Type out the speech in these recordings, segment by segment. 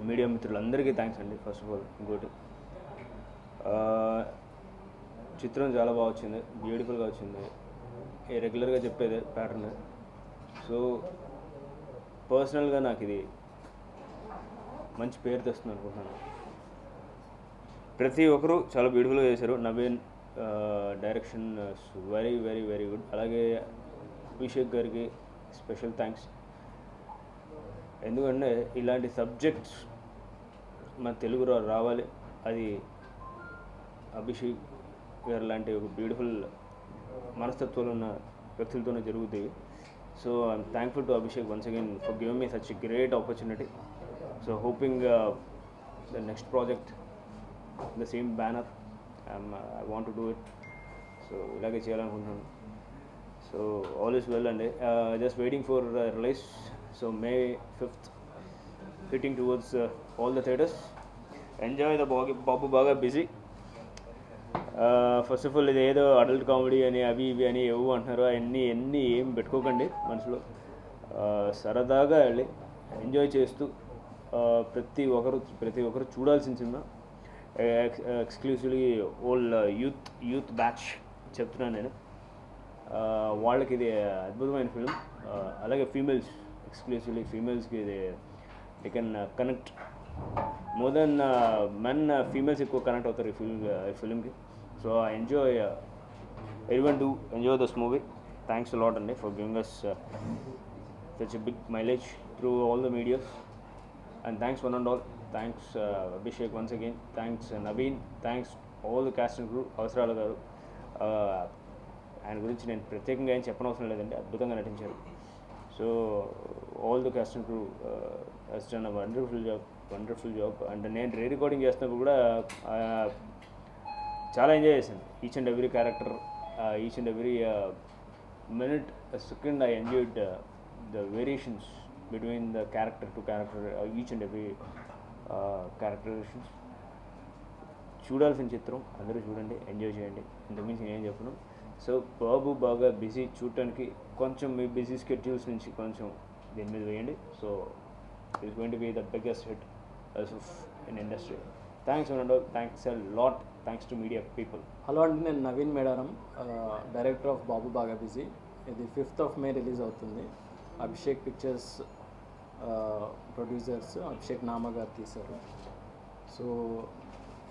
Media మిత్రులందరికీ thanks అండి. First of all ఇంకోటి చిత్రం చాలా బాగా వచ్చింది, బ్యూటిఫుల్గా వచ్చింది. రెగ్యులర్గా చెప్పేదే ప్యాటర్న్. సో పర్సనల్గా నాకు ఇది మంచి పేరు తెస్తుంది అనుకుంటున్నాను. ప్రతి ఒక్కరూ చాలా బ్యూటిఫుల్గా చేశారు. Naveen direction very very very good. అలాగే అభిషేక్ గారికి స్పెషల్ థ్యాంక్స్. ఎందుకంటే ఇలాంటి సబ్జెక్ట్స్ మన తెలుగులో రావాలి, అది అభిషేక్ గారు లాంటి ఒక బ్యూటిఫుల్ మనస్తత్వాలు ఉన్న వ్యక్తులతోనే జరుగుతాయి. So I'm thankful to Abhishek once again for giving me such a great opportunity. So hoping the next project the same banner. I want to do it. So ilage cheyalanukuntunanu. So all is well and just waiting for release. So May 5th hitting towards all the theatres. Enjoy the Babu Baga busy. First of all ఇది ఏదో adult comedy అని అవి ఇవి అని ఏవో అంటున్నారు. అవన్నీ ఏం పెట్టుకోకండి మనసులో. సరదాగా వెళ్ళి ఎంజాయ్ చేస్తూ ప్రతి ఒక్కరు చూడాల్సిన సినిమా. ఎక్స్క్లూసివ్లీ ఓల్ యూత్ బ్యాచ్ చెప్తున్నాను నేను. వాళ్ళకి ఇది అద్భుతమైన ఫిల్మ్. అలాగే ఫీమేల్స్, ఎక్స్క్లూసివ్లీ ఫీమేల్స్కి ఇది they can connect more than men. Females ఎక్కువ కనెక్ట్ అవుతారు ఈ ఫిల్మ్కి. So I enjoy, everyone do enjoy this movie. Thanks a lot అండి for giving us such a big mileage through all the medias. And thanks one and all. Thanks Abhishek once again. Thanks Naveen. Thanks all the cast and crew. అవసరాలు గారు ఆయన గురించి నేను ప్రత్యేకంగా ఏం చెప్పనవసరం లేదండి, అద్భుతంగా నటించారు. So all the cast and crew has done a wonderful job. And నేను రికార్డింగ్ చేస్తున్నప్పుడు కూడా చాలా ఎంజాయ్ చేశాను. Each and every character, each and every minute, second I enjoyed the variations between the character to character, each and every characterizations. చూడాల్సిన చిత్రం, అందరూ చూడండి, enjoy చేయండి. ఇంతకుమించి నేను చెప్పను. సో బాబు బాగా బిజీ, చూడటానికి కొంచెం మీ బిజీ స్కెడ్యూల్స్ నుంచి కొంచెం దీని మీద వేయండి. So it's going to be the biggest hit in industry. Thanks and all, thanks a lot, thanks to media people. Hello అండి, నేను నవీన్ మేడారం, డైరెక్టర్ ఆఫ్ బాబు బాగా బిజీ. ఇది 5th May రిలీజ్ అవుతుంది. అభిషేక్ పిక్చర్స్ ప్రొడ్యూసర్స్ అభిషేక్ నామా గారు తీశారు. సో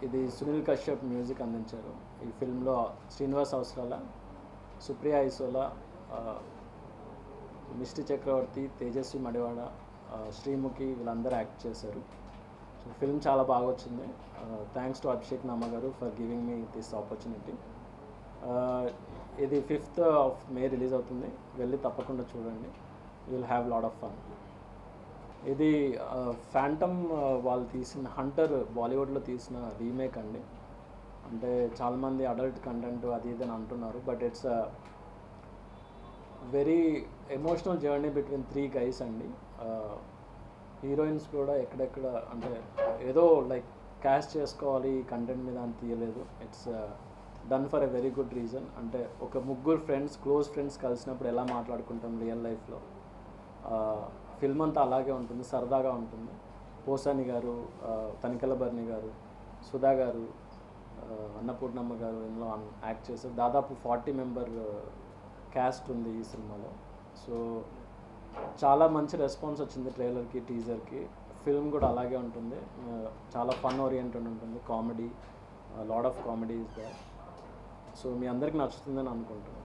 ఇది సునీల్ కశ్యప్ మ్యూజిక్ అందించారు. ఈ ఫిల్మ్లో శ్రీనివాస్ అవసరాల, సుప్రియా ఐసోలా, మిష్టి చక్రవర్తి, తేజస్వి మడివాడ, శ్రీముఖి వీళ్ళందరూ యాక్ట్ చేశారు. సో ఫిల్మ్ చాలా బాగా వచ్చింది. థ్యాంక్స్ టు అభిషేక్ నామా గారు for giving me this opportunity. ఇది 5th May రిలీజ్ అవుతుంది. వెళ్ళి తప్పకుండా చూడండి. You will have lot of fun. ఇది ఫ్యాంటమ్ వాళ్ళు తీసిన హంటర్, బాలీవుడ్లో తీసిన రీమేక్ అండి. అంటే చాలామంది అడల్ట్ కంటెంట్ అది ఇది అని అంటున్నారు, but it's very emotional journey between 3 guys అండి. హీరోయిన్స్ కూడా ఎక్కడెక్కడ అంటే ఏదో లైక్ క్యాష్ చేసుకోవాలి ఈ కంటెంట్ మీద అని తీయలేదు. It's done for a very good reason. అంటే ఒక ముగ్గురు ఫ్రెండ్స్, క్లోజ్ ఫ్రెండ్స్ కలిసినప్పుడు ఎలా మాట్లాడుకుంటాం రియల్ లైఫ్లో, ఫిల్మ్ అంతా అలాగే ఉంటుంది, సరదాగా ఉంటుంది. పోసాని గారు, తనికెళ్ళ బర్ని గారు, సుధా గారు, అన్నపూర్ణమ్మ గారు ఇందులో యాక్ట్ చేశారు. దాదాపు 40 మెంబర్ క్యాస్ట్ ఉంది ఈ సినిమాలో. సో చాలా మంచి రెస్పాన్స్ వచ్చింది ట్రైలర్కి, టీజర్కి. ఫిల్మ్ కూడా అలాగే ఉంటుంది, చాలా ఫన్ ఓరియంటెడ్ ఉంటుంది, comedy, lot of comedy is there. So మీ అందరికి నచ్చుతుందని అనుకుంటున్నాను.